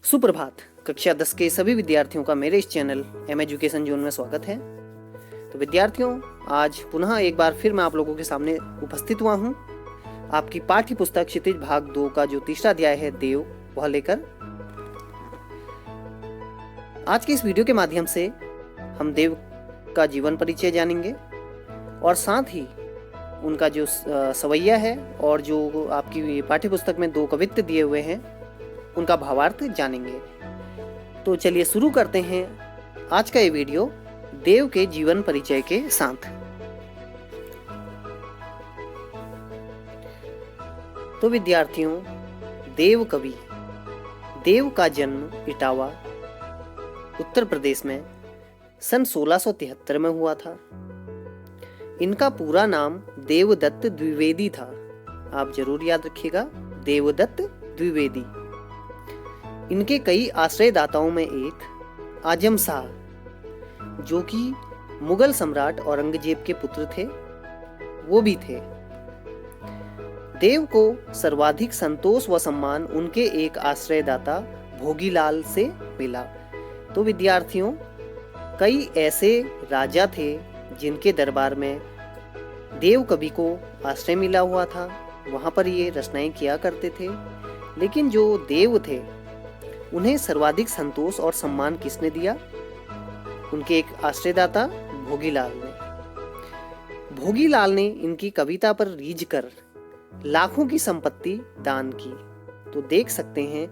सुप्रभात। कक्षा 10 के सभी विद्यार्थियों का मेरे इस चैनल एम एजुकेशन जोन में स्वागत है। तो विद्यार्थियों, आज पुनः एक बार फिर मैं आप लोगों के सामने उपस्थित हुआ हूँ आपकी पाठ्य पुस्तक क्षितिज भाग 2 का जो तीसरा अध्याय है देव, वह लेकर। आज के इस वीडियो के माध्यम से हम देव का जीवन परिचय जानेंगे और साथ ही उनका जो सवैया है और जो आपकी पाठ्य पुस्तक में 2 कवित्त दिए हुए हैं उनका भावार्थ जानेंगे। तो चलिए शुरू करते हैं आज का ये वीडियो देव के जीवन परिचय के साथ। तो विद्यार्थियों, देव कवि। देव का जन्म इटावा, उत्तर प्रदेश में सन 1673 में हुआ था। इनका पूरा नाम देवदत्त द्विवेदी था। आप जरूर याद रखिएगा, देवदत्त द्विवेदी। इनके कई आश्रयदाताओं में एक आजम शाह, जो कि मुगल सम्राट औरंगजेब के पुत्र थे, वो भी थे। देव को सर्वाधिक संतोष व सम्मान उनके एक आश्रयदाता भोगीलाल से मिला। तो विद्यार्थियों, कई ऐसे राजा थे जिनके दरबार में देव कवि को आश्रय मिला हुआ था, वहां पर ये रचनाएं किया करते थे। लेकिन जो देव थे उन्हें सर्वाधिक संतोष और सम्मान किसने दिया? उनके एक आश्रयदाता भोगीलाल ने। भोगीलाल ने इनकी कविता पर रीझ कर लाखों की संपत्ति दान की। तो देख सकते हैं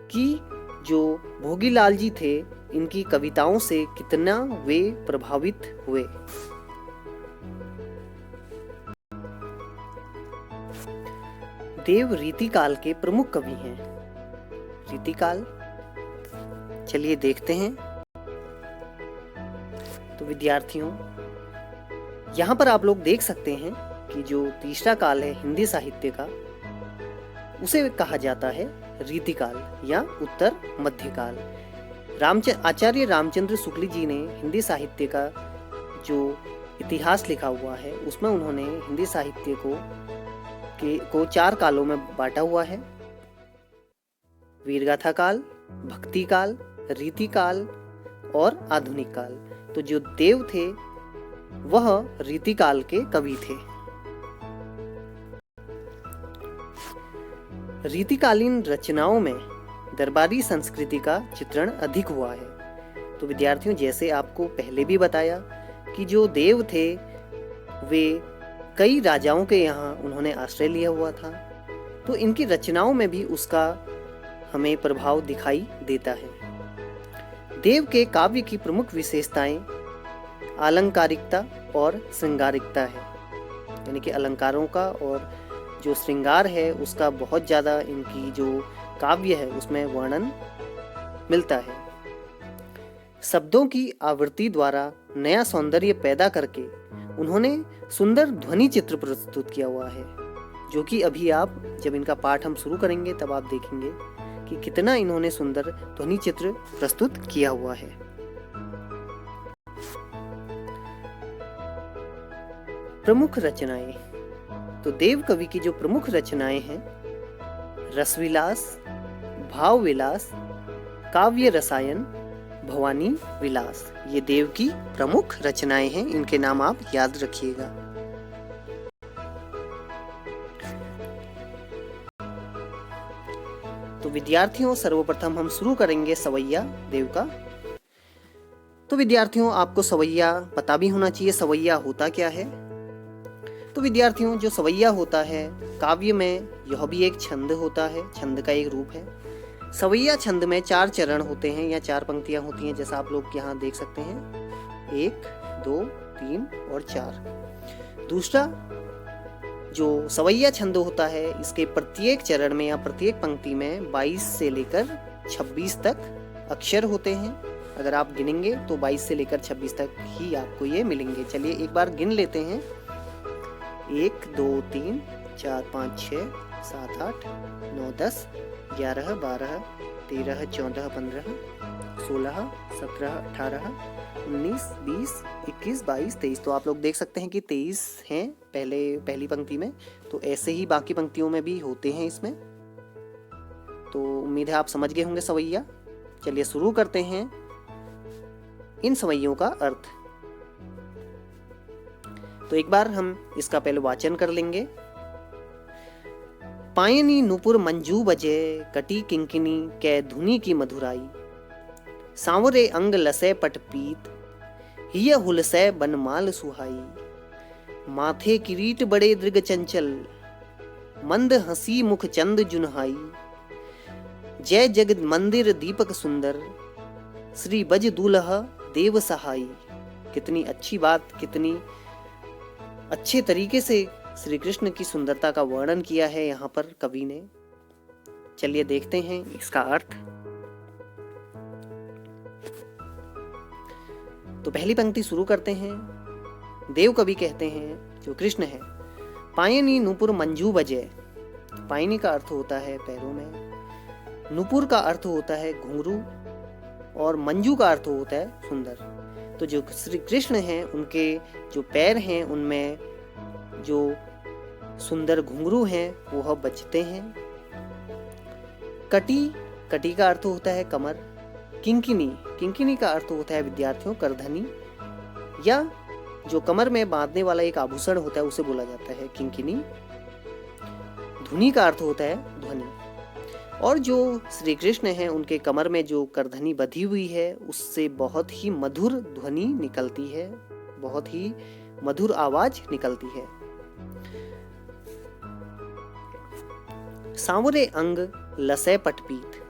कि जो भोगीलाल जी थे, इनकी कविताओं से कितना वे प्रभावित हुए। देव रीतिकाल के प्रमुख कवि हैं। रीतिकाल, चलिए देखते हैं। तो विद्यार्थियों, यहां पर आप लोग देख सकते हैं कि जो तीसरा काल है हिंदी साहित्य का, उसे कहा जाता है रीतिकाल या उत्तर मध्यकाल। आचार्य रामचंद्र शुक्ल जी ने हिंदी साहित्य का जो इतिहास लिखा हुआ है, उसमें उन्होंने हिंदी साहित्य को 4 कालों में बांटा हुआ है। वीरगाथा काल, भक्ति काल, रीति काल और आधुनिक काल। तो जो देव थे वह रीति काल के कवि थे। रीतिकालीन रचनाओं में दरबारी संस्कृति का चित्रण अधिक हुआ है। तो विद्यार्थियों, जैसे आपको पहले भी बताया कि जो देव थे वे कई राजाओं के यहाँ उन्होंने आश्रय लिया हुआ था, तो इनकी रचनाओं में भी उसका हमें प्रभाव दिखाई देता है। देव के काव्य की प्रमुख विशेषताएं आलंकारिकता और श्रृंगारिकता है, यानी कि अलंकारों का और जो श्रृंगार है उसका बहुत ज़्यादा इनकी जो काव्य है उसमें वर्णन मिलता है। शब्दों की आवृत्ति द्वारा नया सौंदर्य पैदा करके उन्होंने सुंदर ध्वनि चित्र प्रस्तुत किया हुआ है, जो कि अभी आप जब इनका पाठ हम शुरू करेंगे तब आप देखेंगे कि कितना इन्होंने सुंदर ध्वनि चित्र प्रस्तुत किया हुआ है। प्रमुख रचनाएं। तो देव कवि की जो प्रमुख रचनाएं हैं, रसविलास, भाव विलास, काव्य रसायन, भवानी विलास, ये देव की प्रमुख रचनाएं हैं। इनके नाम आप याद रखिएगा। तो विद्यार्थियों, सर्वप्रथम हम शुरू करेंगे सवैया देव का। तो विद्यार्थियों, आपको सवैया पता भी होना चाहिए सवैया होता क्या है। तो विद्यार्थियों, जो सवैया होता है काव्य में, यह भी एक छंद होता है, छंद का एक रूप है। सवैया छंद में 4 चरण होते हैं या 4 पंक्तियां होती हैं, जैसा आप लोग यहाँ देख सकते हैं, 1, 2, 3 और 4। दूसरा जो सवैया छंद होता है, इसके प्रत्येक चरण में या प्रत्येक पंक्ति में 22 से लेकर 26 तक अक्षर होते हैं। अगर आप गिनेंगे तो 22 से लेकर 26 तक ही आपको ये मिलेंगे। चलिए एक बार गिन लेते हैं। 1, 2, 3, 4, 5, 6, 7, 8, 9, 10, 11, 12, 13, 14, 15, 16, 17, 18, 19, 20, 21, 22, 23। तो आप लोग देख सकते हैं कि 23 हैं पहली पंक्ति में। तो ऐसे ही बाकी पंक्तियों में भी होते हैं इसमें। तो उम्मीद है आप समझ गए होंगे सवैया। चलिए शुरू करते हैं इन सवैयों का अर्थ। तो एक बार हम इसका पहले वाचन कर लेंगे। पायनी नुपुर मंजू बजे, कटी किंकिनी कै धुनी की मधुराई। सांवरे अंग लसे पट पीत, हिय हुलसै बनमाल सुहाई। माथे किरीट बड़े दृग चंचल, मंद हंसी मुख चंद जुनहाई। जय जगत मंदिर दीपक सुंदर, श्री बज दूल्हा देव सहाई। कितनी अच्छी बात, कितनी अच्छे तरीके से श्री कृष्ण की सुंदरता का वर्णन किया है यहाँ पर कवि ने। चलिए देखते हैं इसका अर्थ। तो पहली पंक्ति शुरू करते हैं। देव कवि कहते हैं, जो कृष्ण है, पायनी नुपुर मंजू बजे। पायनी का अर्थ होता है पैरों में, नुपुर का अर्थ होता है घुंघरू, और मंजू का अर्थ होता है सुंदर। तो जो श्री कृष्ण हैं, उनके जो पैर हैं उनमें जो सुंदर घुंघरू हैं वह बजते हैं। कटी, कटी का अर्थ होता है कमर। किंकिनी, किंकिनी का अर्थ होता है विद्यार्थियों करधनी, या जो कमर में बांधने वाला एक आभूषण होता है उसे बोला जाता है किंकिनी। धुनी का अर्थ होता है ध्वनि। और जो श्री कृष्ण हैं उनके कमर में जो करधनी बंधी हुई है उससे बहुत ही मधुर ध्वनि निकलती है, बहुत ही मधुर आवाज निकलती है। सांवरे अंग लसै पटपीत।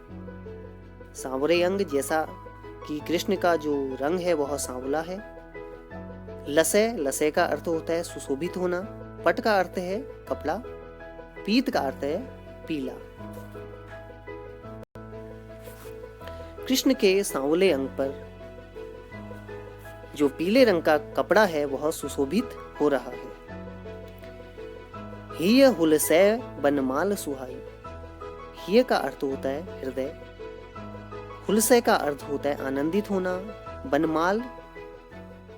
सांवरे अंग, जैसा कि कृष्ण का जो रंग है वह सांवला है। लसै, लसै का अर्थ होता है सुशोभित होना। पट का अर्थ है कपड़ा। पीत का अर्थ है पीला। कृष्ण के सांवले अंग पर जो पीले रंग का कपड़ा है वह सुशोभित हो रहा है। हिय हुलसै बनमाल सुहाई। हिय का अर्थ होता है हृदय। हुलसै का अर्थ होता है आनंदित होना। बनमाल,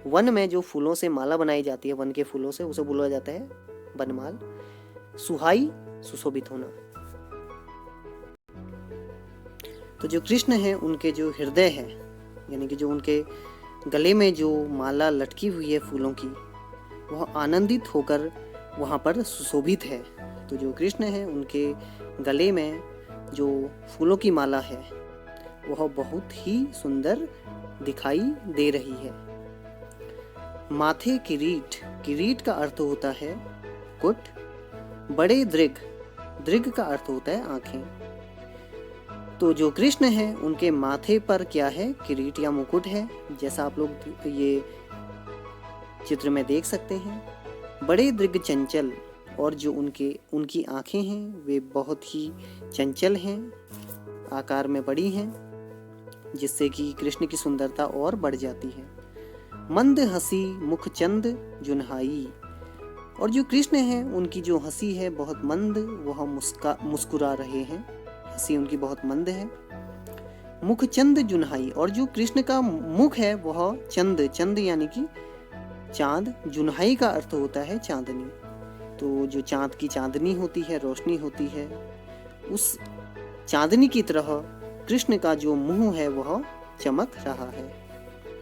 वन में जो फूलों से माला बनाई जाती है, वन के फूलों से, उसे बोला जाता है बनमाल। सुहाई, सुशोभित होना। तो जो कृष्ण है उनके जो हृदय है, यानी कि जो उनके गले में जो माला लटकी हुई है फूलों की, वह आनंदित होकर वहाँ पर सुशोभित है। तो जो कृष्ण है उनके गले में जो फूलों की माला है वह बहुत ही सुंदर दिखाई दे रही है। माथे किरीट, किरीट का अर्थ होता है कुट। बड़े दृग, दृग का अर्थ होता है आंखें। तो जो कृष्ण है उनके माथे पर क्या है, किरीट या मुकुट है, जैसा आप लोग ये चित्र में देख सकते हैं। बड़े दृग चंचल, और जो उनकी आंखें हैं वे बहुत ही चंचल हैं, आकार में बड़ी हैं, जिससे कि कृष्ण की सुंदरता और बढ़ जाती है। मंद हंसी मुख चंद जुनहाई, और जो कृष्ण हैं उनकी जो हंसी है बहुत मंद, वह मुस्कुरा रहे हैं, हंसी उनकी बहुत मंद है। मुख चंद जुनहाई, और जो कृष्ण का मुख है वह चंद, चंद यानी कि चांद। जुनहाई का अर्थ होता है चांदनी। तो जो चांद की चांदनी होती है, रोशनी होती है, उस चांदनी की तरह कृष्ण का जो मुंह है वह चमक रहा है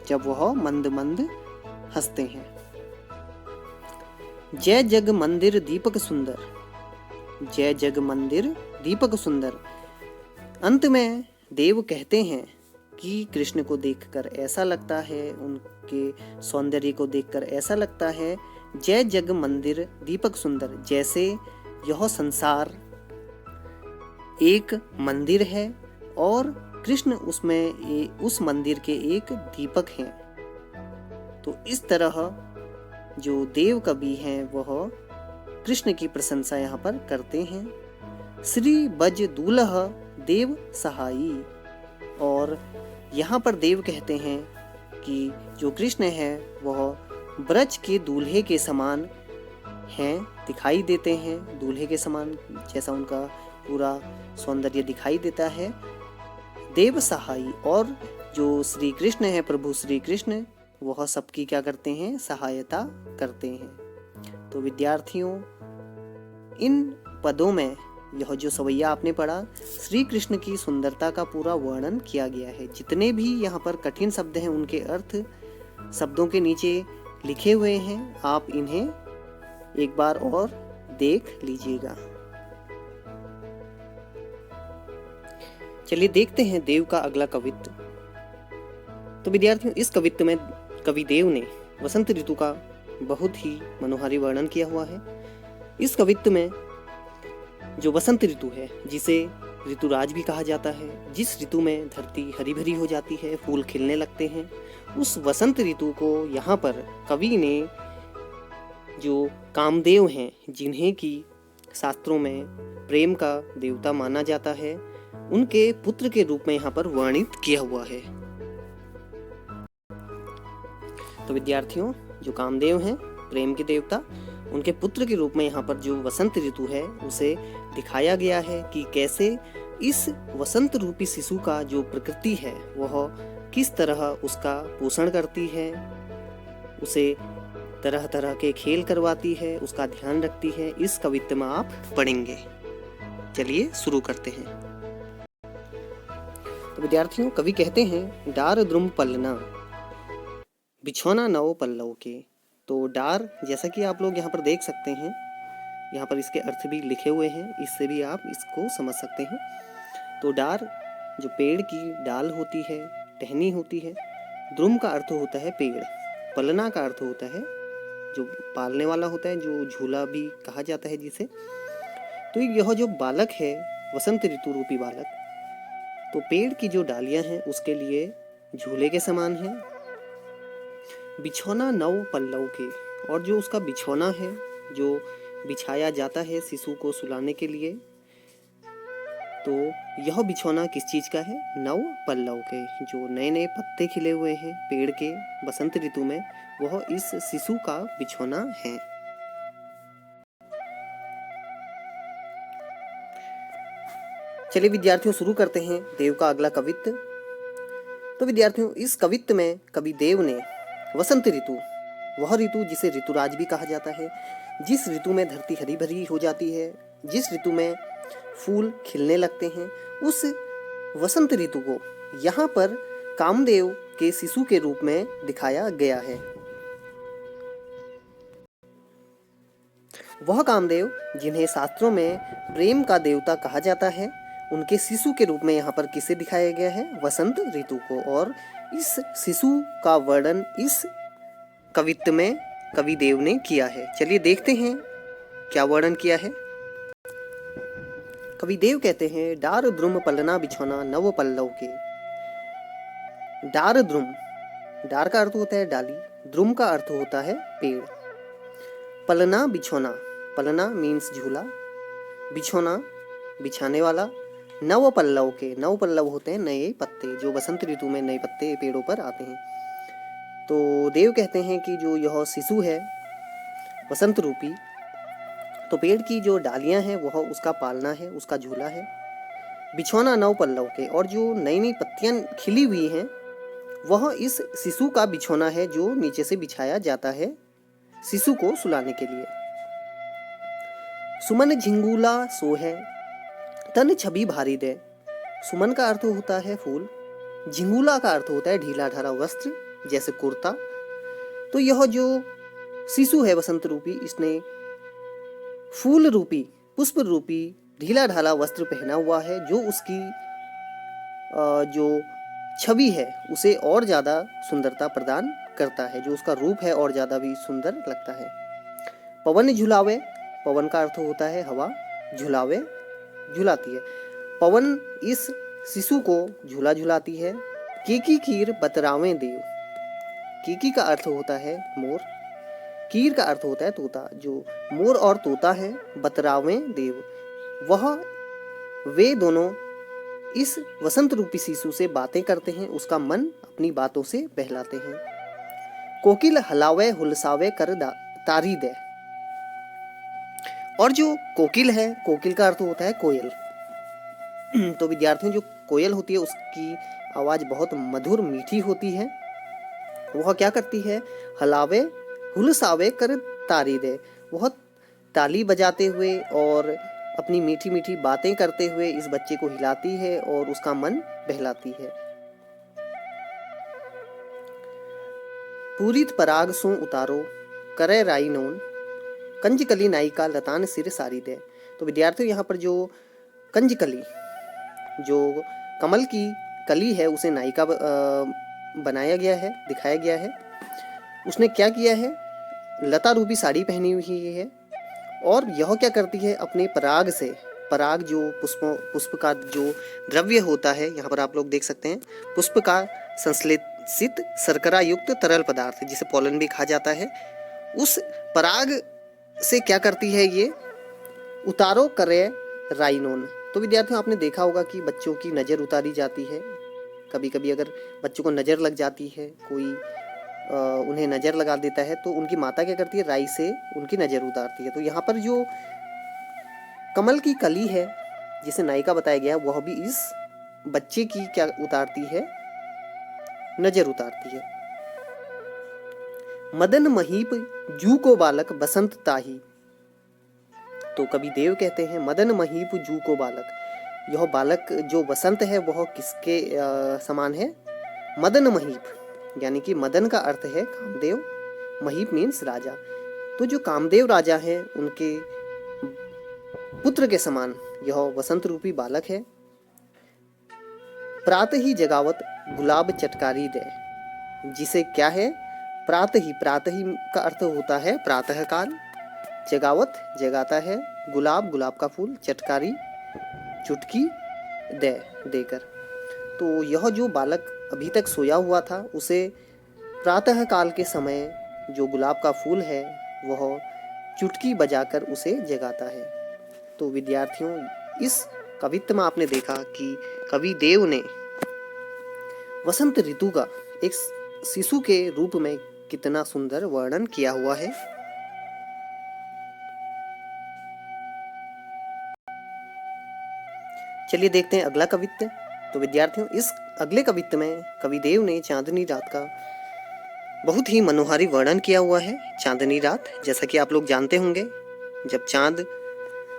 जब वह मंद मंद हंसते हैं। जय जग मंदिर दीपक सुंदर। जय जग मंदिर दीपक सुंदर। अंत में देव कहते हैं कि कृष्ण को देखकर ऐसा लगता है, उनके सौंदर्य को देखकर ऐसा लगता है, जय जग मंदिर दीपक सुंदर, जैसे यह संसार एक मंदिर है और कृष्ण उसमें उस मंदिर के एक दीपक हैं। तो इस तरह जो देव कवि हैं वह कृष्ण की प्रशंसा यहाँ पर करते हैं। श्री बज दूल्ह देव सहाई, और यहाँ पर देव कहते हैं कि जो कृष्ण है वह ब्रज के दूल्हे के समान हैं, दिखाई देते हैं, दूल्हे के समान जैसा उनका पूरा सौंदर्य दिखाई देता है। देव सहाई, और जो श्री कृष्ण है, प्रभु श्री कृष्ण, वह सबकी क्या करते हैं, सहायता करते हैं। तो विद्यार्थियों, इन पदों में यह जो सवैया आपने पढ़ा, श्री कृष्ण की सुंदरता का पूरा वर्णन किया गया है। जितने भी यहाँ पर कठिन शब्द हैं उनके अर्थ शब्दों के नीचे लिखे हुए हैं, आप इन्हें एक बार और देख लीजिएगा। चलिए देखते हैं देव का अगला कवित्व। तो विद्यार्थियों, इस कवित्व में कवि देव ने वसंत ऋतु का बहुत ही मनोहारी वर्णन किया हुआ है। इस कवित्व में जो वसंत ऋतु है, जिसे ऋतुराज भी कहा जाता है, जिस ऋतु में धरती हरी भरी हो जाती है, फूल खिलने लगते हैं, उस वसंत ऋतु को यहाँ पर कवि ने जो कामदेव हैं, जिन्हें की शास्त्रों में प्रेम का देवता माना जाता है, उनके पुत्र के रूप में यहाँ पर वर्णित किया हुआ है। तो विद्यार्थियों, जो कामदेव हैं, प्रेम के देवता, उनके पुत्र के रूप में यहाँ पर जो वसंत ऋतु है उसे दिखाया गया है कि कैसे इस वसंत रूपी शिशु का जो प्रकृति है वह किस तरह उसका पोषण करती है, उसे तरह तरह के खेल करवाती है, उसका ध्यान रखती है। इस कवित्व में आप पढ़ेंगे। चलिए शुरू करते हैं। तो विद्यार्थियों, कवि कहते हैं, डार द्रुम पल्लना बिछौना नव पल्लव के। तो डार, जैसा कि आप लोग यहाँ पर देख सकते हैं, यहाँ पर इसके अर्थ भी लिखे हुए हैं, इससे भी आप इसको समझ सकते हैं। तो डार जो पेड़ की डाल होती है, टहनी होती है। द्रुम का अर्थ होता है पेड़। पलना का अर्थ होता है जो पालने वाला होता है, जो झूला भी कहा जाता है जिसे। तो यह जो बालक है, वसंत ऋतु रूपी बालक, तो पेड़ की जो डालियां हैं उसके लिए झूले के समान है। बिछौना नव पल्लव के, और जो उसका बिछौना है, जो बिछाया जाता है शिशु को सुलाने के लिए, तो यह बिछौना किस चीज का है? नव पल्लव के। जो नए नए पत्ते खिले हुए हैं पेड़ के बसंत ऋतु में, वह इस शिशु का बिछौना है। चलिए विद्यार्थियों, शुरू करते हैं देव का अगला कवित्व। तो विद्यार्थियों, इस कवित्व में कवि देव ने वसंत ऋतु, वह ऋतु जिसे ऋतुराज भी कहा जाता है, जिस ऋतु में धरती हरी भरी हो जाती है, जिस ऋतु में फूल खिलने लगते हैं, उस वसंत ऋतु को यहाँ पर कामदेव के शिशु के रूप में दिखाया गया है। वह कामदेव जिन्हें शास्त्रों में प्रेम का देवता कहा जाता है, उनके शिशु के रूप में यहाँ पर किसे दिखाया गया है? वसंत ऋतु को। और इस शिशु का वर्णन इस कवित्व में कवि देव ने किया है। चलिए देखते हैं क्या वर्णन किया है। कवि देव कहते हैं, डार द्रुम पलना बिछौना नव पल्लव के। डार द्रुम, डार का अर्थ होता है डाली, द्रुम का अर्थ होता है पेड़, पलना बिछौना, पलना मीन्स झूला, बिछौना बिछाने वाला, नव पल्लव के, नव पल्लव होते हैं नए पत्ते, जो बसंत ऋतु में नए पत्ते पेड़ों पर आते हैं। तो देव कहते हैं कि जो यह शिशु है वसंत रूपी, तो पेड़ की जो डालियां हैं वह उसका पालना है, उसका झूला है। बिछौना नव पल्लव के, और जो नई नई पत्तियां खिली हुई हैं वह इस शिशु का बिछौना है, जो नीचे से बिछाया जाता है शिशु को सुलाने के लिए। सुमन झिंगुला सोहे तन छवि भारी दे। सुमन का अर्थ होता है फूल, झिंगुला का अर्थ होता है ढीला ढाला वस्त्र, जैसे कुर्ता। तो यह जो शिशु है वसंत रूपी, इसने फूल रूपी, पुष्प रूपी ढीला ढाला वस्त्र पहना हुआ है, जो उसकी जो छवि है उसे और ज्यादा सुंदरता प्रदान करता है, जो उसका रूप है और ज्यादा भी सुंदर लगता है। पवन झुलावे, पवन का अर्थ होता है हवा, झुलावे झुलाती है। पवन इस शिशु को झूला झुलाती है। कीकी कीर बतरावे देव, कीकी का अर्थ होता है मोर, कीर का अर्थ होता है तोता। जो मोर और तोता है, बतरावे देव, वह वे दोनों इस वसंत रूपी शिशु से बातें करते हैं, उसका मन अपनी बातों से बहलाते हैं। कोकिल हलावे हुलसावे कर तारी दे, और जो कोकिल है, कोकिल का अर्थ होता है कोयल। तो विद्यार्थियों, जो कोयल होती है उसकी आवाज बहुत मधुर मीठी होती है। वह क्या करती है? हलावे हुलसावे कर तारी दे, वह ताली बजाते हुए और अपनी मीठी मीठी बातें करते हुए इस बच्चे को हिलाती है और उसका मन बहलाती है। पूरित पराग सो उतारो करे राई नोन कंजकली नायिका लतान सिर सारी दे। तो विद्यार्थियों यहाँ पर जो कंजकली, जो कमल की कली है, उसे नायिका बनाया गया है, दिखाया गया है। उसने क्या किया है, लता रूपी साड़ी पहनी हुई है और यह क्या करती है, अपने पराग से, पराग जो पुष्प का जो द्रव्य होता है, यहाँ पर आप लोग देख सकते हैं, पुष्प का संश्लेषित शर्करा युक्त तरल पदार्थ जिसे पोलन भी कहा जाता है, उस पराग से क्या करती है, ये उतारो करे राइनोन। तो विद्यार्थियों आपने देखा होगा कि बच्चों की नज़र उतारी जाती है। कभी कभी अगर बच्चों को नज़र लग जाती है, कोई उन्हें नज़र लगा देता है, तो उनकी माता क्या करती है, राई से उनकी नज़र उतारती है। तो यहाँ पर जो कमल की कली है जिसे नायिका बताया गया, वह भी इस बच्चे की क्या उतारती है, नज़र उतारती है। मदन महीप जू को बालक बसंत ताही। तो कवि देव कहते हैं मदन महीप जू को बालक, यह बालक जो बसंत है वह किसके समान है, मदन महीप, यानी कि मदन का अर्थ है कामदेव, महीप मीन्स राजा। तो जो कामदेव राजा है उनके पुत्र के समान यह बसंत रूपी बालक है। प्रातः ही जगावत गुलाब चटकारी दे, जिसे क्या है, प्रातः ही का अर्थ होता है प्रातः काल, जगावत जगाता है, गुलाब गुलाब का फूल, चटकारी चुटकी देकर। तो यह जो बालक अभी तक सोया हुआ था, उसे प्रातः काल के समय जो गुलाब का फूल है वह चुटकी बजाकर उसे जगाता है। तो विद्यार्थियों इस कवित्व में आपने देखा कि कवि देव ने वसंत ऋतु का एक शिशु के रूप में कितना सुंदर वर्णन किया हुआ है। चलिए देखते हैं अगला कवित्व। तो विद्यार्थियों इस अगले कवित्व में कवि देव ने चांदनी रात का बहुत ही मनोहारी वर्णन किया हुआ है। चांदनी रात, जैसा कि आप लोग जानते होंगे, जब चांद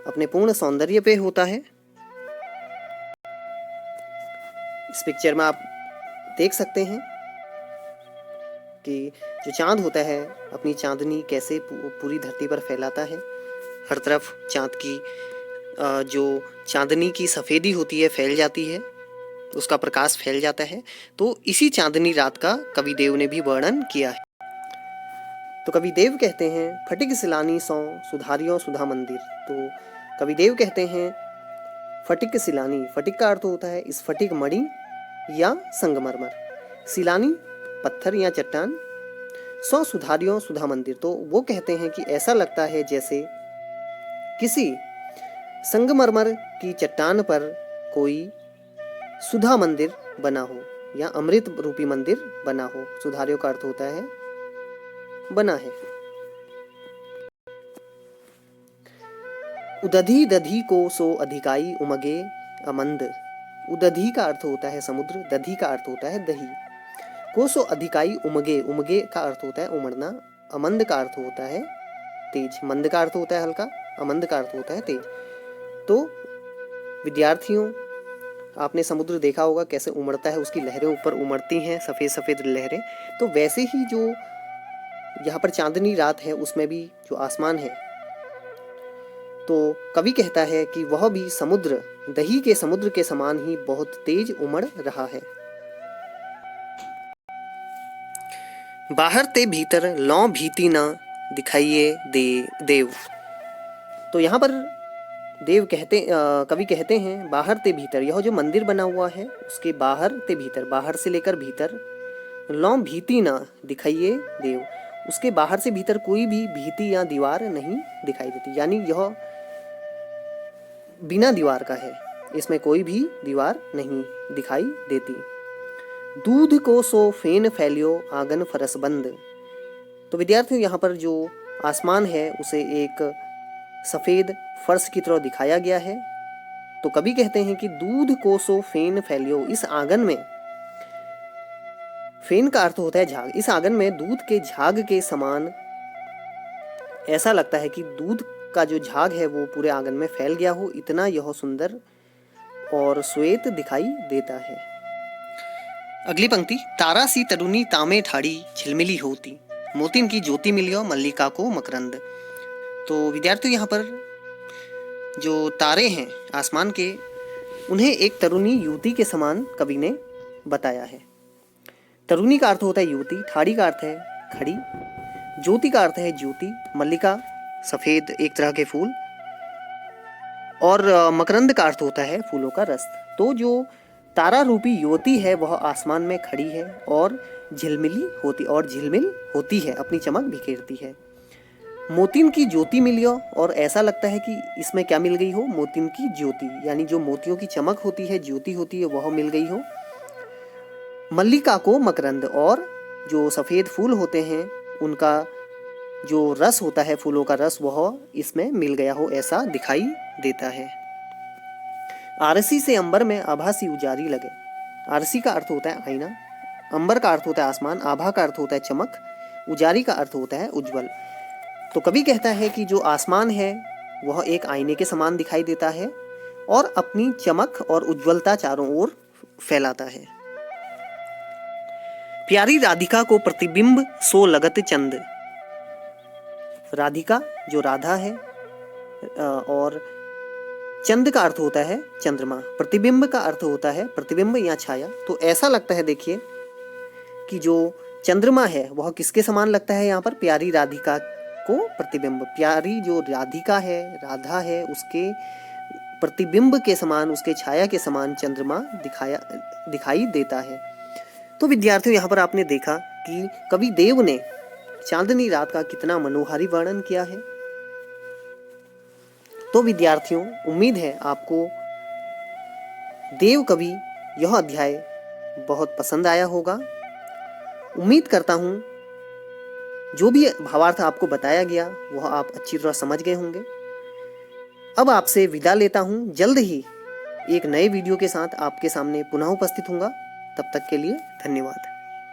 अपने पूर्ण सौंदर्य पे होता है। इस पिक्चर में आप देख सकते हैं कि जो चांद होता है अपनी चांदनी कैसे पूरी धरती पर फैलाता है। हर तरफ चांद की जो चांदनी की सफ़ेदी होती है फैल जाती है, उसका प्रकाश फैल जाता है। तो इसी चांदनी रात का कवि देव ने भी वर्णन किया है। तो कवि देव कहते हैं फटिक सिलानी सौ सुधारियों सुधा मंदिर। तो कवि देव कहते हैं फटिक सिलानी, फटिक का अर्थ होता है स्फटिक मणि या संगमरमर, सिलानी पत्थर या चट्टान, सौ सुधारियों सुधा मंदिर। तो वो कहते हैं कि ऐसा लगता है जैसे किसी संगमरमर की चट्टान पर कोई सुधा मंदिर बना हो या अमृत रूपी मंदिर बना हो। सुधारियों का अर्थ होता है बना है। उदधी दधी को सो अधिकाई उमगे अमंद। उदधी का अर्थ होता है समुद्र, दधी का अर्थ होता है दही, को सो अधिकाई उमगे, उमगे का अर्थ होता है उमड़ना, अमंद का अर्थ होता है तेज, मंद का अर्थ होता है हल्का, अमंद का अर्थ होता है तेज। तो विद्यार्थियों आपने समुद्र देखा होगा कैसे उमड़ता है, उसकी लहरें ऊपर उमड़ती हैं, सफ़ेद सफ़ेद लहरें। तो वैसे ही जो यहाँ पर चांदनी रात है उसमें भी जो आसमान है, तो कवि कहता है कि वह भी समुद्र, दही के समुद्र के समान ही बहुत तेज उमड़ रहा है। बाहर ते भीतर लौ भीति न दिखाइए देव। तो यहाँ पर कवि कहते हैं बाहर ते भीतर, यह जो मंदिर बना हुआ है उसके बाहर ते भीतर, बाहर से लेकर भीतर, लौ भीति न दिखाइए देव, उसके बाहर से भीतर कोई भी भीति या दीवार नहीं दिखाई देती, यानी यह बिना दीवार का है, इसमें कोई भी दीवार नहीं दिखाई देती। दूध को सो फेन फैलियो आंगन फरस बंद। तो विद्यार्थियों यहाँ पर जो आसमान है उसे एक सफ़ेद फर्श की तरह दिखाया गया है। तो कवि कहते हैं कि दूध को सो फेन फैलियो, इस आंगन में, फेन का अर्थ होता है झाग, इस आंगन में दूध के झाग के समान ऐसा लगता है कि दूध का जो झाग है वो पूरे आंगन में फैल गया हो, इतना यह सुंदर और श्वेत दिखाई देता है। अगली पंक्ति, तारा सी तरुणी तामे ठाड़ी झिलमिली होती, मोतिन की ज्योति मिलियो मल्लिका को मकरंद। तो विद्यार्थियों यहाँ पर जो तारे हैं आसमान के, उन्हें एक तरुणी युवती के समान कवि ने बताया है। तरुणी का अर्थ होता है युवती, ठाड़ी का अर्थ है खड़ी, ज्योति का अर्थ है ज्योति, मल्लिका सफेद एक तरह के फूल, और मकरंद का अर्थ होता है फूलों का रस। तो जो तारा रूपी युवती है वह आसमान में खड़ी है और झिलमिली होती और झिलमिल होती है, अपनी चमक बिखेरती है। मोतिन की ज्योति मिलियो, और ऐसा लगता है कि इसमें क्या मिल गई हो, मोतिन की ज्योति, यानी जो मोतियों की चमक होती है, ज्योति होती है, वह मिल गई हो। मल्लिका को मकरंद, और जो सफ़ेद फूल होते हैं उनका जो रस होता है, फूलों का रस, वह इसमें मिल गया हो, ऐसा दिखाई देता है। आरसी से अंबर में आभासी उजारी लगे। आरसी का अर्थ होता है आईना, अंबर का अर्थ होता है आसमान, आभा का अर्थ होता है चमक, उजारी का अर्थ होता है उज्जवल। तो कवि कहता है कि जो आसमान है वह एक आईने के समान दिखाई देता है और अपनी चमक और उज्जवलता चारों ओर फैलाता है। प्यारी राधिका को प्रतिबिंब सो लगत चंद। राधिका जो राधा है, और चंद का अर्थ होता है चंद्रमा, प्रतिबिंब का अर्थ होता है प्रतिबिंब या छाया। तो ऐसा लगता है, देखिए, कि जो चंद्रमा है वह किसके समान लगता है यहाँ पर, प्यारी राधिका को प्रतिबिंब, प्यारी जो राधिका है, राधा है, उसके प्रतिबिंब के समान, उसके छाया के समान चंद्रमा दिखाई देता है। तो विद्यार्थियों, यहाँ पर आपने देखा कि कवि देव ने चांदनी रात का कितना मनोहारी वर्णन किया है। तो विद्यार्थियों, उम्मीद है आपको देव कवि यह अध्याय बहुत पसंद आया होगा। उम्मीद करता हूँ जो भी भावार्थ आपको बताया गया वह आप अच्छी तरह समझ गए होंगे। अब आपसे विदा लेता हूँ, जल्द ही एक नए वीडियो के साथ आपके सामने पुनः उपस्थित होऊंगा। तब तक के लिए धन्यवाद।